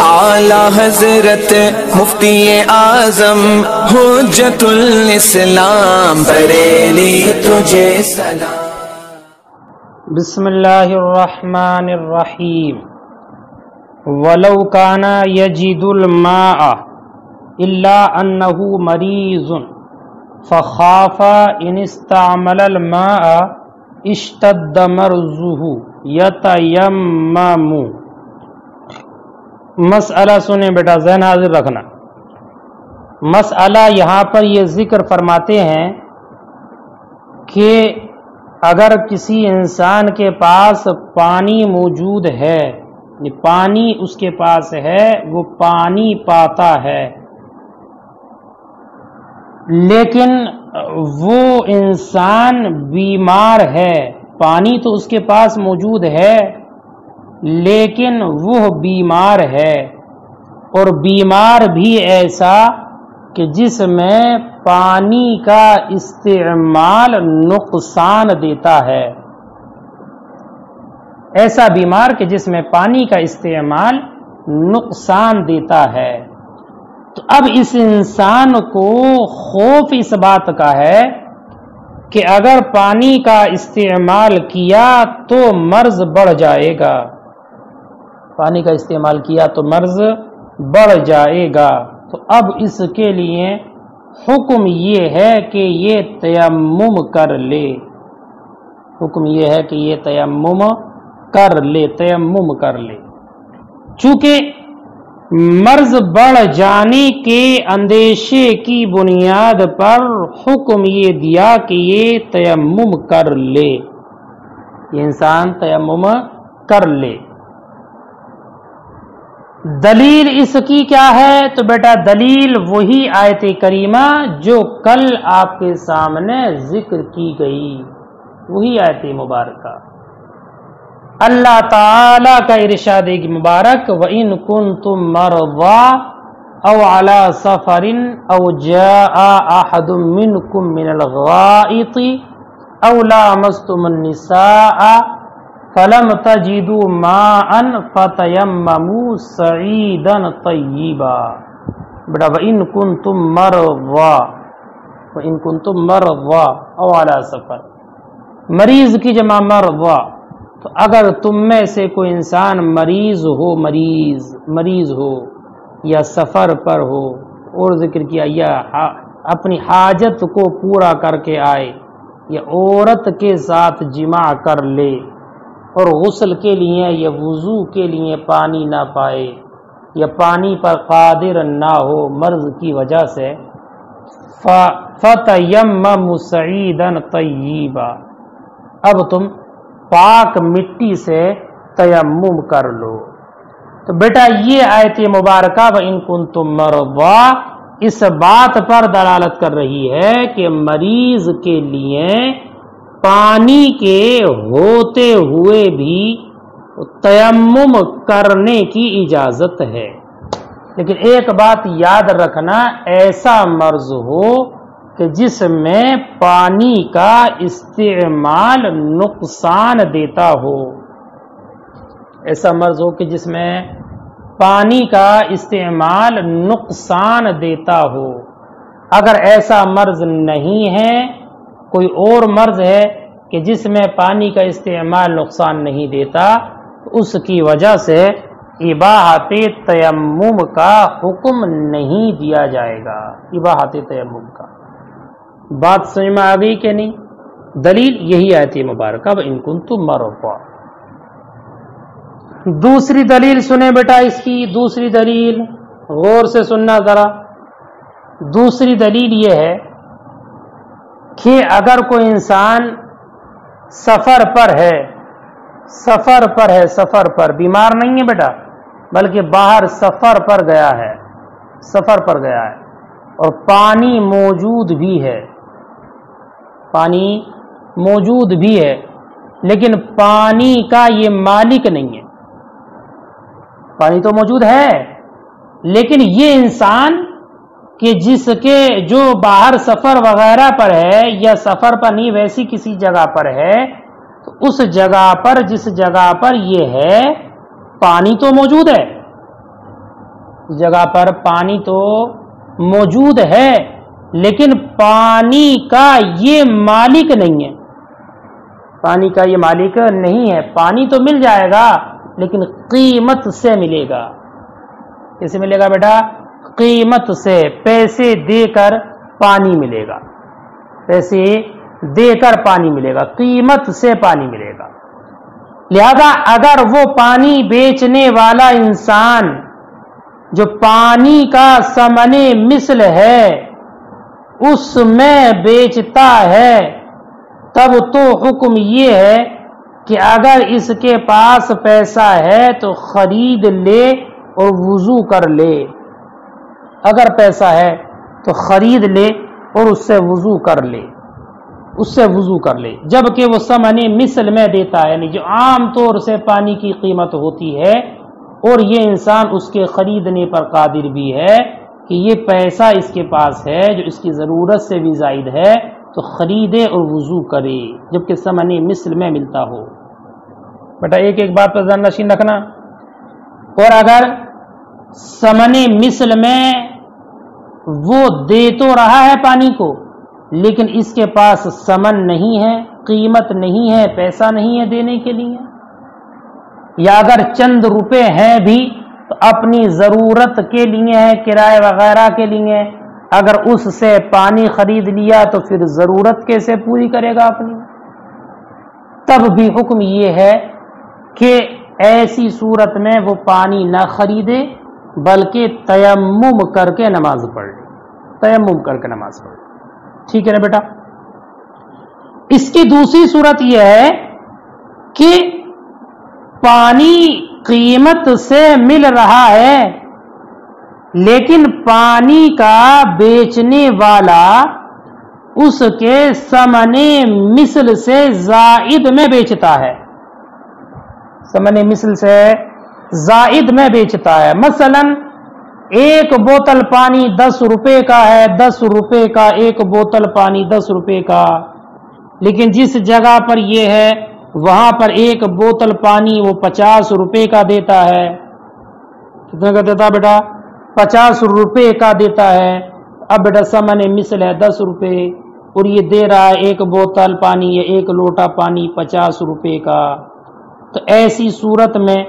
اعلی حضرت مفتی اعظم حجت الاسلام بریلی تجھے سلام۔ بسم اللہ الرحمن الرحیم۔ ولو کان یجد الماء الا انه مریض فخاف ان استعمل الماء اشتد مرضه یتیمم۔ مسئلہ سنیں بیٹا، ذہن حاضر رکھنا۔ مسئلہ یہاں پر یہ ذکر فرماتے ہیں کہ اگر کسی انسان کے پاس پانی موجود ہے، پانی اس کے پاس ہے، وہ پانی پاتا ہے، لیکن وہ انسان بیمار ہے، پانی تو اس کے پاس موجود ہے لیکن وہ بیمار ہے، اور بیمار بھی ایسا کہ جس میں پانی کا استعمال نقصان دیتا ہے، ایسا بیمار کہ جس میں پانی کا استعمال نقصان دیتا ہے۔ تو اب اس انسان کو خوف اس بات کا ہے کہ اگر پانی کا استعمال کیا تو مرض بڑھ جائے گا، پانی کا استعمال کیا تو مرض بڑھ جائے گا۔ تو اب اس کے لیے حکم یہ ہے کہ یہ تیمم کر لے، حکم یہ ہے کہ یہ تیمم کر لے، تیمم کر لے۔ چونکہ مرض بڑھ جانے کے اندیشے کی بنیاد پر حکم یہ دیا کہ یہ تیمم کر لے، یہ انسان تیمم کر لے۔ دلیل اس کی کیا ہے؟ تو بیٹا دلیل وہی آیت کریمہ جو کل آپ کے سامنے ذکر کی گئی، وہی آیت مبارکہ۔ اللہ تعالی کا ارشاد مبارک وَإِن كُنتُم مَّرْضَىٰ أَوْ عَلَىٰ سَفَرٍ أَوْ جَاءَ أَحَدٌ مِّنكُم مِّنَ الْغَائِطِ أَوْ لَامَسْتُمُ النِّسَاءَ فَلَمْ تَجِدُوا مَاءً فَتَيَمَّمُوا صَعِيدًا طَيِّبًا۔ بیٹا وَإِن كُنتُم مَّرْضَىٰ، وَإِن كُنتُم مَّرْضَىٰ أَوْ عَلَىٰ سَفَرٍ، مریض کی جمع مرضى، تو اگر تم میں سے کوئی انسان مریض ہو یا سفر پر ہو، اور ذکر کیا یا اپنی حاجت کو پورا کر کے آئے، یا عورت کے ساتھ جماع کر لے اور غسل کے لیے یا وضو کے لیے پانی نہ پائے یا پانی پر قادر نہ ہو مرض کی وجہ سے، فَتَيَمَّمُوا صَعِيدًا طَيِّبًا، اب تم پاک مٹی سے تیمم کر لو۔ تو بیٹا یہ آیت مبارکہ وَإِن كُنتُم مَّرْضَىٰ اس بات پر دلالت کر رہی ہے کہ مریض کے لیے پانی کے ہوتے ہوئے بھی تیمم کرنے کی اجازت ہے، لیکن ایک بات یاد رکھنا، ایسا مرض ہو کہ جس میں پانی کا استعمال نقصان دیتا ہو، ایسا مرض ہو کہ جس میں پانی کا استعمال نقصان دیتا ہو۔ اگر ایسا مرض نہیں ہے، کوئی اور مرض ہے کہ جس میں پانی کا استعمال نقصان نہیں دیتا، تو اس کی وجہ سے اباحت تیمم کا حکم نہیں دیا جائے گا، اباحت تیمم کا۔ بات سمجھ میں آ گئی کہ نہیں؟ دلیل یہی آیت مبارکہ وَإِن كُنتُم مَّرْضَىٰ۔ دوسری دلیل سنیں بیٹا، اس کی دوسری دلیل غور سے سننا ذرا۔ دوسری دلیل یہ ہے کہ اگر کوئی انسان سفر پر ہے، سفر پر بیمار نہیں ہے بیٹا، بلکہ باہر سفر پر گیا ہے اور پانی موجود بھی ہے لیکن پانی کا یہ مالک نہیں ہے، پانی تو موجود ہے لیکن یہ انسان کہ جس کے جو باہر سفر وغیرہ پر ہے یا سفر پر نہیں ویسی کسی جگہ پر ہے، تو اس جگہ پر جس جگہ پر یہ ہے پانی تو موجود ہے اس جگہ پر پانی تو موجود ہے لیکن پانی کا یہ مالک نہیں ہے، پانی کا یہ مالک نہیں ہے۔ پانی تو مل جائے گا لیکن قیمت سے ملے گا۔ کیسے ملے گا بیٹا؟ قیمت سے، پیسے دے کر پانی ملے گا، پیسے دے کر پانی ملے گا، قیمت سے پانی ملے گا۔ لہذا اگر وہ پانی بیچنے والا انسان جو پانی کا ثمن مثل ہے اس میں بیچتا ہے، تب تو حکم یہ ہے کہ اگر اس کے پاس پیسہ ہے تو خرید لے اور وضو کر لے، اگر پیسہ ہے تو خرید لے اور اس سے وضو کر لے، اس سے وضو کر لے، جبکہ وہ ثمن مثل میں دیتا ہے، یعنی جو عام طور سے پانی کی قیمت ہوتی ہے، اور یہ انسان اس کے خریدنے پر قادر بھی ہے کہ یہ پیسہ اس کے پاس ہے جو اس کی ضرورت سے بھی زائد ہے، تو خریدے اور وضو کرے جبکہ ثمن مثل میں ملتا ہو۔ بیٹا ایک ایک بات پر ذہن نشین رکھنا، اور اگر ثمن مثل میں وہ دے تو رہا ہے پانی کو لیکن اس کے پاس ثمن نہیں ہے، قیمت نہیں ہے، پیسہ نہیں ہے دینے کے لیے، یا اگر چند روپے ہیں بھی تو اپنی ضرورت کے لیے ہے، کرائے وغیرہ کے لیے، اگر اس سے پانی خرید لیا تو پھر ضرورت کیسے پوری کرے گا اپنی؟ تب بھی حکم یہ ہے کہ ایسی صورت میں وہ پانی نہ خریدے بلکہ تیمم کر کے نماز پڑھ لے، تیمم کر کے نماز پڑھ لے۔ ٹھیک ہے نا بیٹا؟ اس کی دوسری صورت یہ ہے کہ پانی قیمت سے مل رہا ہے لیکن پانی کا بیچنے والا اس کے ثمن مثل سے زائد میں بیچتا ہے، ثمن مثل سے زائد میں بیچتا ہے۔ مثلا ایک بوتل پانی 10 روپے کا ہے، 10 روپے کا ایک بوتل پانی 10 روپے کا، لیکن جس جگہ پر یہ ہے وہاں پر ایک بوتل پانی وہ 50 روپے کا دیتا ہے۔ کتنے کا دیتا بیٹا؟ 50 روپے کا دیتا ہے۔ اب بیٹا ثمن مثل ہے 10 روپے اور یہ دے رہا ہے ایک بوتل پانی یا ایک لوٹا پانی 50 روپے کا، تو ایسی صورت میں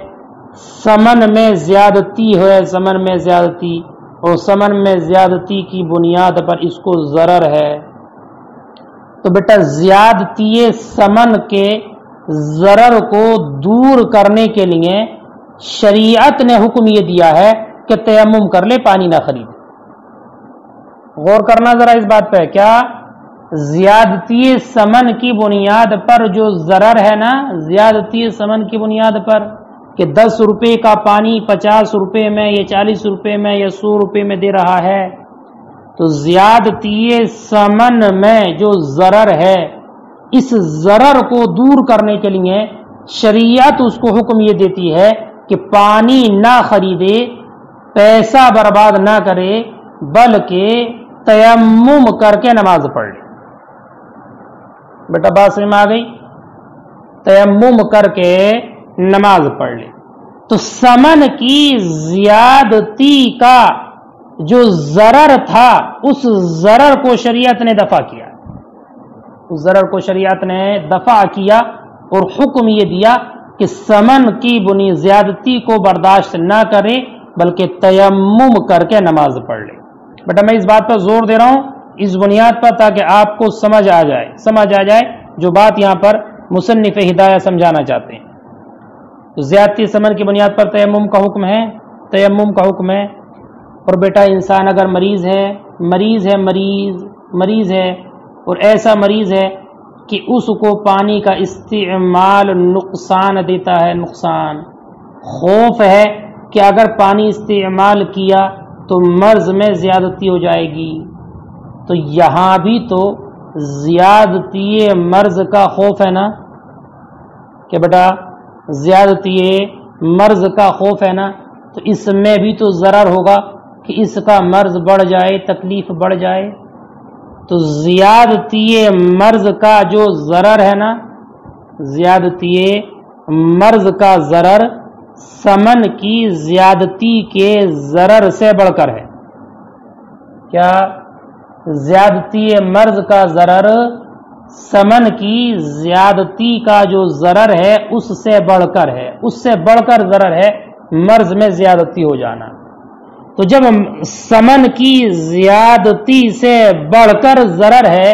ثمن میں زیادتی ہے، ثمن میں زیادتی، اور ثمن میں زیادتی کی بنیاد پر اس کو ضرر ہے، تو بیٹا زیادتی ثمن کے ضرر کو دور کرنے کے لیے شریعت نے حکم یہ دیا ہے کہ تیمم کر لے، پانی نہ خریدے۔ غور کرنا ذرا اس بات پہ، کیا زیادتی ثمن کی بنیاد پر جو ضرر ہے نا، زیادتی ثمن کی بنیاد پر کہ 10 روپے کا پانی 50 روپے میں یا 40 روپے میں یا 100 روپے میں دے رہا ہے، تو زیادتی ثمن میں جو ضرر ہے اس ضرر کو دور کرنے کے لیے شریعت اس کو حکم یہ دیتی ہے کہ پانی نہ خریدے، پیسہ برباد نہ کرے، بلکہ تیمم کر کے نماز پڑھ لے۔ بیٹا بات سمجھ میں آ گئی؟ تیمم کر کے نماز پڑھ لے۔ تو ثمن کی زیادتی کا جو ضرر تھا اس ضرر کو شریعت نے دفع کیا، اس ضرر کو شریعت نے دفع کیا اور حکم یہ دیا کہ ثمن کی بنی زیادتی کو برداشت نہ کرے بلکہ تیمم کر کے نماز پڑھ لے۔ بیٹا میں اس بات پر زور دے رہا ہوں اس بنیاد پر تاکہ آپ کو سمجھ آ جائے جو بات یہاں پر مصنف ہدایہ سمجھانا چاہتے ہیں۔ تو زیادتی ثمن کی بنیاد پر تیمم کا حکم ہے، تیمم کا حکم ہے۔ اور بیٹا انسان اگر مریض ہے اور ایسا مریض ہے کہ اس کو پانی کا استعمال نقصان دیتا ہے، نقصان، خوف ہے کہ اگر پانی استعمال کیا تو مرض میں زیادتی ہو جائے گی، تو یہاں بھی تو زیادتی مرض کا خوف ہے نا کہ بیٹا زیادتی مرض کا خوف ہے نا، تو اس میں بھی تو ضرر ہوگا کہ اس کا مرض بڑھ جائے، تکلیف بڑھ جائے۔ تو زیادتی مرض کا جو ضرر ہے نا، زیادتی مرض کا ضرر سمن کی زیادتی کے ضرر سے بڑھ کر ہے. کیا؟ زیادتی مرض کا ضرر سمن کی زیادتی کا جو ضرر ہے اس سے بڑھ کر ہے. اس سے بڑھ کر ضرر ہے مرض میں زیادتی ہو جانا. تو جب سمن کی زیادتی سے بڑھ کر ضرر ہے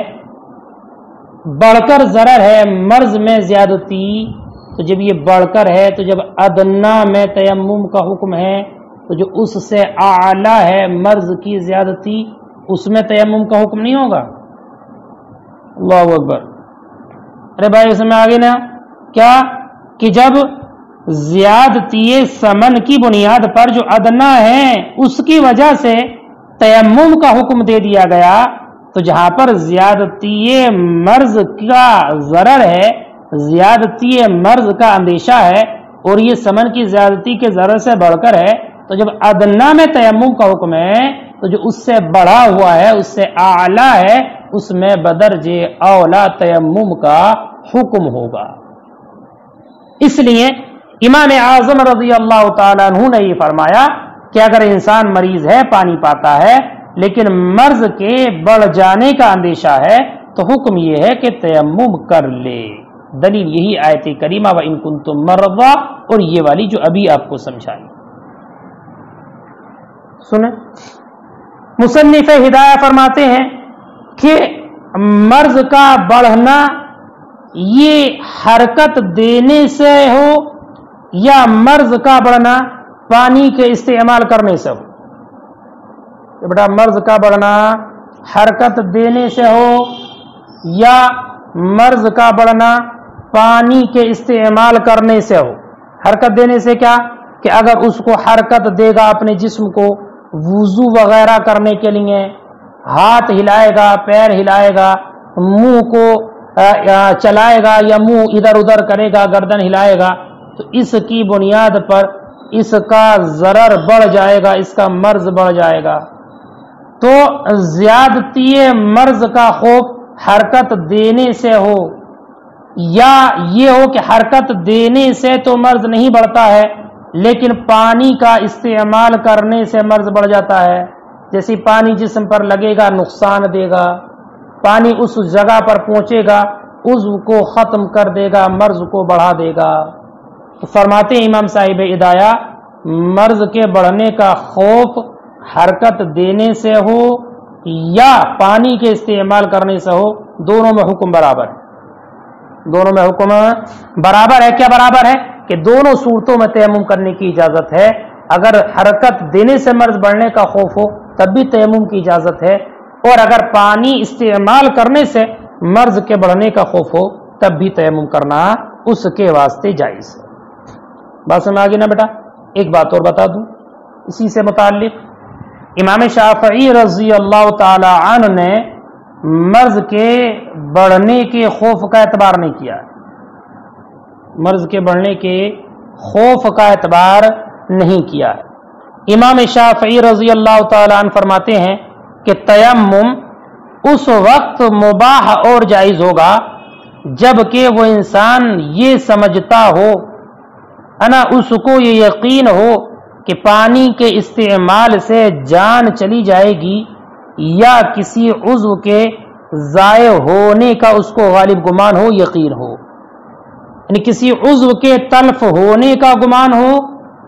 مرض میں زیادتی، تو جب یہ بڑھ کر ہے تو جب ادنا میں تیمم کا حکم ہے تو جو اس سے اعلیٰ ہے مرض کی زیادتی اس میں تیمم کا حکم نہیں ہوگا. اللہ اکبر. ارے بھائی اس میں آگے نا کیا کہ جب زیادتی سمن کی بنیاد پر جو ادنا ہے اس کی وجہ سے تیمم کا حکم دے دیا گیا، تو جہاں پر زیادتی مرض کا ضرر ہے، زیادتی مرض کا اندیشہ ہے اور یہ سمن کی زیادتی کے ضرر سے بڑھ کر ہے، تو جب ادنا میں تیمم کا حکم ہے تو جو اس سے بڑھا ہوا ہے اس سے اعلیٰ ہے اس میں بدرج اولا تیمم کا حکم ہوگا. اس لیے امام اعظم رضی اللہ تعالیٰ عنہ نے یہ فرمایا کہ اگر انسان مریض ہے، پانی پاتا ہے، لیکن مرض کے بڑھ جانے کا اندیشہ ہے تو حکم یہ ہے کہ تیمم کر لے. دلیل یہی آیت کریمہ وَإِن كُنتُم مَّرْضَىٰ اور یہ والی جو ابھی آپ کو سمجھائی. سنیں مصنف ہدایہ فرماتے ہیں کہ مرض کا بڑھنا یہ حرکت دینے سے ہو یا مرض کا بڑھنا پانی کے استعمال کرنے سے ہو. بیٹا مرض کا بڑھنا حرکت دینے سے ہو یا مرض کا بڑھنا پانی کے استعمال کرنے سے ہو. حرکت دینے سے کیا کہ اگر اس کو حرکت دے گا اپنے جسم کو وضو وغیرہ کرنے کے لیے، ہاتھ ہلائے گا، پیر ہلائے گا، منہ کو چلائے گا یا منہ ادھر ادھر کرے گا، گردن ہلائے گا، تو اس کی بنیاد پر اس کا ضرر بڑھ جائے گا، اس کا مرض بڑھ جائے گا. تو زیادتی مرض کا خوف حرکت دینے سے ہو یا یہ ہو کہ حرکت دینے سے تو مرض نہیں بڑھتا ہے لیکن پانی کا استعمال کرنے سے مرض بڑھ جاتا ہے. جیسے پانی جسم پر لگے گا نقصان دے گا، پانی اس جگہ پر پہنچے گا عضو کو ختم کر دے گا، مرض کو بڑھا دے گا. تو فرماتے ہیں امام صاحب ہدایہ مرض کے بڑھنے کا خوف حرکت دینے سے ہو یا پانی کے استعمال کرنے سے ہو، دونوں میں حکم برابر ہے. دونوں میں حکم برابر ہے. کیا برابر ہے؟ کہ دونوں صورتوں میں تیمم کرنے کی اجازت ہے. اگر حرکت دینے سے مرض بڑھنے کا خوف ہو تب بھی تیمم کی اجازت ہے، اور اگر پانی استعمال کرنے سے مرض کے بڑھنے کا خوف ہو تب بھی تیمم کرنا اس کے واسطے جائز ہے. بات سمجھ آگے نا بیٹا؟ ایک بات اور بتا دوں اسی سے متعلق. امام شافعی رضی اللہ تعالی عنہ نے مرض کے بڑھنے کے خوف کا اعتبار نہیں کیا. مرض کے بڑھنے کے خوف کا اعتبار نہیں کیا. امام شافعی رضی اللہ تعالی عنہ فرماتے ہیں کہ تیمم اس وقت مباح اور جائز ہوگا جب کہ وہ انسان یہ سمجھتا ہو، اس کو یہ یقین ہو کہ پانی کے استعمال سے جان چلی جائے گی یا کسی عضو کے ضائع ہونے کا اس کو غالب گمان ہو، یقین ہو. یعنی کسی عضو کے تلف ہونے کا گمان ہو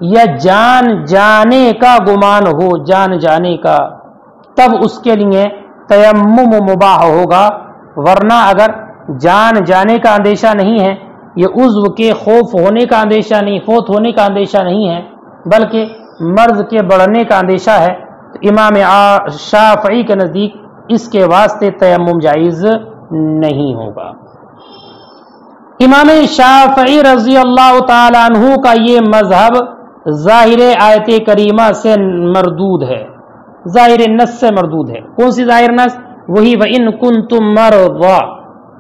یا جان جانے کا گمان ہو، جان جانے کا، تب اس کے لیے تیمم مباح ہوگا. ورنہ اگر جان جانے کا اندیشہ نہیں ہے، یہ عضو کے خوف ہونے کا اندیشہ نہیں، فوت ہونے کا اندیشہ نہیں ہے، بلکہ مرض کے بڑھنے کا اندیشہ ہے، تو امام شافعی کے نزدیک اس کے واسطے تیمم جائز نہیں ہوگا. امام شافعی رضی اللہ تعالی عنہ کا یہ مذہب ظاہر آیت کریمہ سے مردود ہے، ظاہر نص سے مردود ہے. کون سی ظاہر نص؟ وہی وَإِن كُنتُم مَّرْضَىٰ،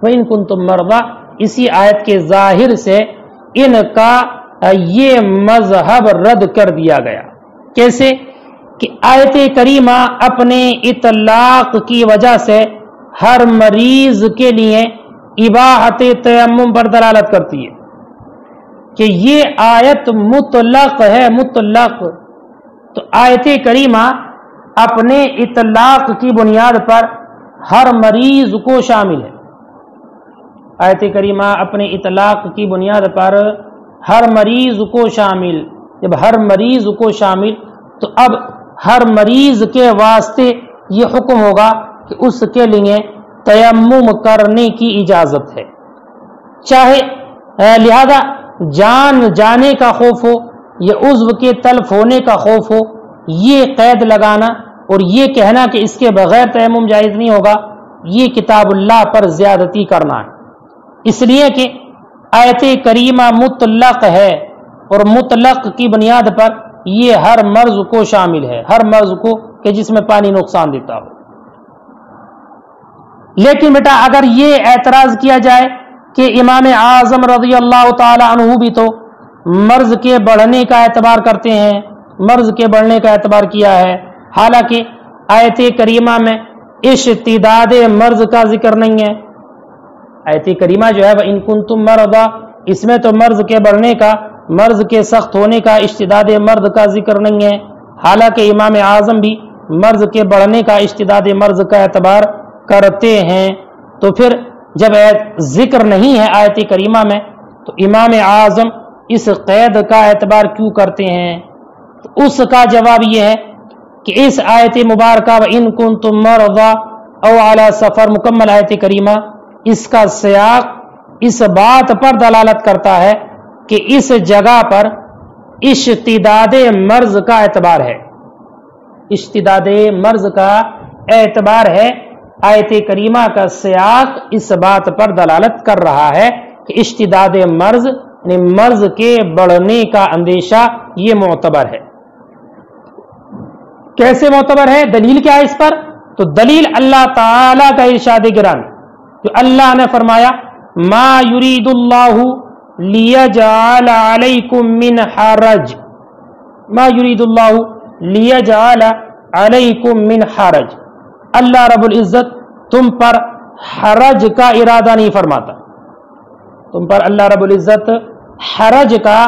وَإِن كُنتُم مَّرْضَىٰ، اسی آیت کے ظاہر سے ان کا یہ مذہب رد کر دیا گیا. کیسے؟ کہ آیت کریمہ اپنے اطلاق کی وجہ سے ہر مریض کے لیے اباحت تیمم پر دلالت کرتی ہے. کہ یہ آیت مطلق ہے، مطلق، تو آیت کریمہ اپنے اطلاق کی بنیاد پر ہر مریض کو شامل ہے۔ آیت کریمہ اپنے اطلاق کی بنیاد پر ہر مریض کو شامل، جب ہر مریض کو شامل تو اب ہر مریض کے واسطے یہ حکم ہوگا کہ اس کے لیے تیمم کرنے کی اجازت ہے، چاہے لہذا جان جانے کا خوف ہو یا عضو کے تلف ہونے کا خوف ہو، یہ قید لگانا اور یہ کہنا کہ اس کے بغیر تیمم جائز نہیں ہوگا، یہ کتاب اللہ پر زیادتی کرنا ہے، اس لیے کہ آیت کریمہ مطلق ہے اور مطلق کی بنیاد پر یہ ہر مرض کو شامل ہے، ہر مرض کو کہ جس میں پانی نقصان دیتا ہو۔ لیکن بیٹا اگر یہ اعتراض کیا جائے کہ امام اعظم رضی اللہ تعالی عنہ بھی تو مرض کے بڑھنے کا اعتبار کرتے ہیں، مرض کے بڑھنے کا اعتبار کیا ہے، حالانکہ آیت کریمہ میں اشتداد مرض کا ذکر نہیں ہے۔ آیت کریمہ جو ہے وہ ان کنتم مرضی، اس میں تو مرض کے بڑھنے کا، مرض کے سخت ہونے کا، اشتداد مرض کا ذکر نہیں ہے، حالانکہ امام اعظم بھی مرض کے بڑھنے کا، اشتداد مرض کا اعتبار کرتے ہیں۔ تو پھر جب ذکر نہیں ہے آیت کریمہ میں تو امام اعظم اس قید کا اعتبار کیوں کرتے ہیں؟ تو اس کا جواب یہ ہے کہ اس آیت مبارکہ وَإِن كُنتُم مَرْضَىٰ أَوْ عَلَىٰ سَفَر مکمل آیت کریمہ، اس کا سیاق اس بات پر دلالت کرتا ہے کہ اس جگہ پر اشتداد مرض کا اعتبار ہے، اشتداد مرض کا اعتبار ہے۔ آیت کریمہ کا سیاق اس بات پر دلالت کر رہا ہے کہ اشتداد مرض یعنی مرض کے بڑھنے کا اندیشہ یہ معتبر ہے۔ کیسے معتبر ہے؟ دلیل کیا ہے اس پر؟ تو دلیل اللہ تعالی کا ارشاد گرامی، جو اللہ نے فرمایا ما یرید اللہ لیجعل علیکم من حرج، ما یرید اللہ لیجعل علیکم من حرج، اللہ رب العزت تم پر حرج کا ارادہ نہیں فرماتا، تم پر اللہ رب العزت حرج کا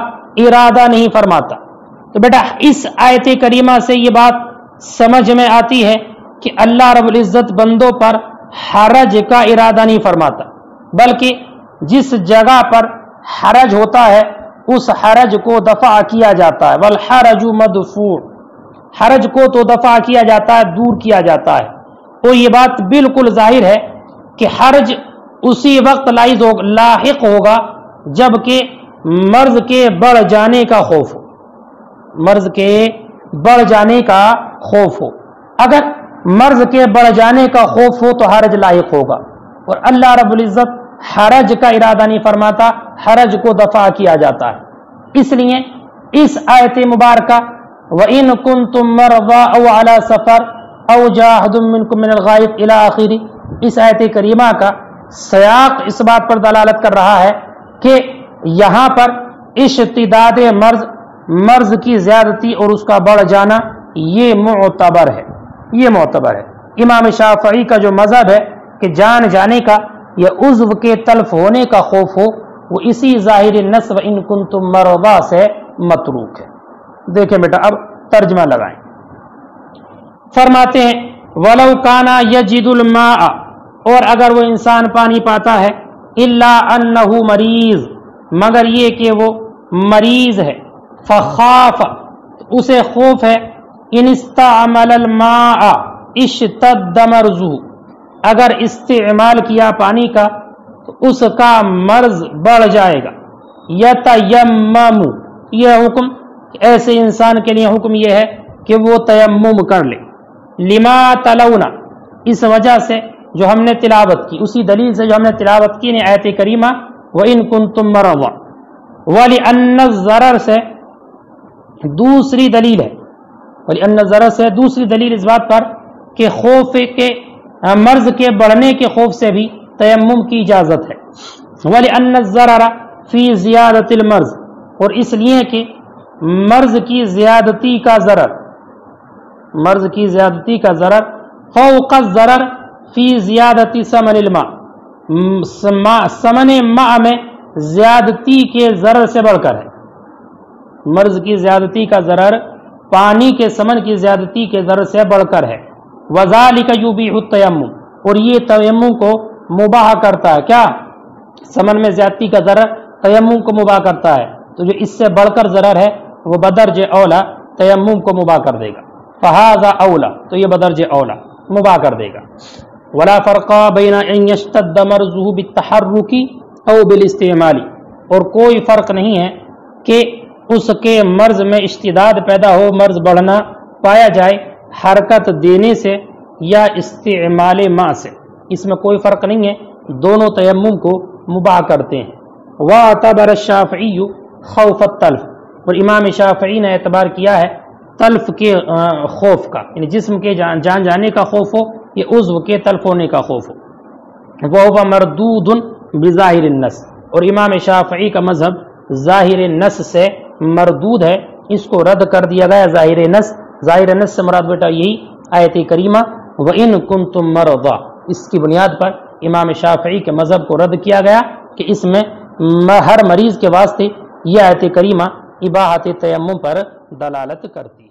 ارادہ نہیں فرماتا۔ تو بیٹا اس آیت کریمہ سے یہ بات سمجھ میں آتی ہے کہ اللہ رب العزت بندوں پر حرج کا ارادہ نہیں فرماتا، بلکہ جس جگہ پر حرج ہوتا ہے اس حرج کو دفع کیا جاتا ہے، والحرج مدفوع، حرج کو تو دفع کیا جاتا ہے، دور کیا جاتا ہے۔ تو یہ بات بالکل ظاہر ہے کہ حرج اسی وقت لاحق ہوگا جبکہ مرض کے بڑھ جانے کا خوف ہو، مرض کے بڑھ جانے کا خوف ہو۔ اگر مرض کے بڑھ جانے کا خوف ہو تو حرج لاحق ہوگا، اور اللہ رب العزت حرج کا ارادہ نہیں فرماتا، حرج کو دفع کیا جاتا ہے۔ اس لیے اس آیت مبارکہ وَإِن كُنتُم مَرْضَىٰ أَوْ عَلَىٰ سَفَرٍ أَوْ جَاءَ أَحَدٌ مِّنكُم مِّنَ الْغَائِطِ إِلَىٰ آخِرِ، اس آیت کریمہ کا سیاق اس بات پر دلالت کر رہا ہے کہ یہاں پر اشتداد مرض، مرض کی زیادتی اور اس کا بڑھ جانا یہ معتبر ہے، یہ معتبر ہے۔ امام شافعی کا جو مذہب ہے کہ جان جانے کا یا عضو کے تلف ہونے کا خوف ہو، وہ اسی ظاہر نص وَإِن كُنتُم مَرْضَىٰ سے متروک ہے۔ دیکھیں بیٹا اب ترجمہ لگائیں، فرماتے ہیں وَلَوْ كَانَ يَجِدُ الْمَاءَ، اور اگر وہ انسان پانی پاتا ہے، إِلَّا أَنَّهُ مریض، مگر یہ کہ وہ مریض ہے، فَخَافَ، اسے خوف ہے، إِنِ اسْتَعْمَلَ الْمَاءَ اشْتَدَّ مَرْضُهُ، اگر استعمال کیا پانی کا تو اس کا مرض بڑھ جائے گا۔ یتیمم، یہ حکم ایسے انسان کے لیے حکم یہ ہے کہ وہ تیمم کر لے، لما تلونا، اس وجہ سے جو ہم نے تلاوت کی، اسی دلیل سے جو ہم نے تلاوت کی آیت کریمہ وَإِن كُنتُم مَرْضَىٰ، وَلِأَنَّ الضَّرَرَ سے دوسری دلیل ہے، وَلِأَنَّ الضَّرَرَ سے دوسری دلیل اس بات پر کہ خوف کے مرض کے بڑھنے کے خوف سے بھی تیمم کی اجازت ہے۔ وَلِأَنَّ الضَّرَرَ فِي زِيَادَةِ الْمَرْضِ، اور اس لیے کہ مرض کی زیادتی کا ضرر، مرض کی زیادتی کا ضرر فوق الضرر فی زیادتی ثمن الماء، ثمن ماء میں زیادتی کے ضرر سے بڑھ کر ہے. مرض کی زیادتی کا ضرر پانی کے سمن کی زیادتی کے ضرر سے بڑھ کر ہے. وذالک یبیح التیمم، اور یہ تیمم کو مباح کرتا ہے. کیا؟ سمن میں زیادتی کا ضرر تیمم کو مباح کرتا ہے، تو جو اس سے بڑھ کر ضرر ہے وہ بدرج اولا تیمم کو مباح کر دے گا. فہذا اولا، تو یہ بدرج اولا مباح کر دے گا. ولا فرق بین ان یشتد مرضه بالتحرک او بالاستعمال، اور کوئی فرق نہیں ہے کہ اس کے مرض میں اشتداد پیدا ہو، مرض بڑھنا پایا جائے حرکت دینے سے یا استعمال ماء سے، اس میں کوئی فرق نہیں ہے، دونوں تیمم کو مباح کرتے ہیں. واعتبر الشافعی خوف التلف، اور امام شافعی نے اعتبار کیا ہے تلف کے خوف کا، یعنی جسم کے جان جانے کا خوف ہو یا عضو کے تلف ہونے کا خوف ہو. وہ مردود بظاہر النص، اور امام شافعی کا مذہب ظاہر نص سے مردود ہے، اس کو رد کر دیا گیا. ظاہر نص سے مراد بیٹا یہی آیت کریمہ وَإِن كُنتُم مَرْضَىٰ، اس کی بنیاد پر امام شافعی کے مذہب کو رد کیا گیا کہ اس میں ہر مریض کے واسطے یہ آیت کریمہ اباحت تیمم پر دلالت کرتی ہے.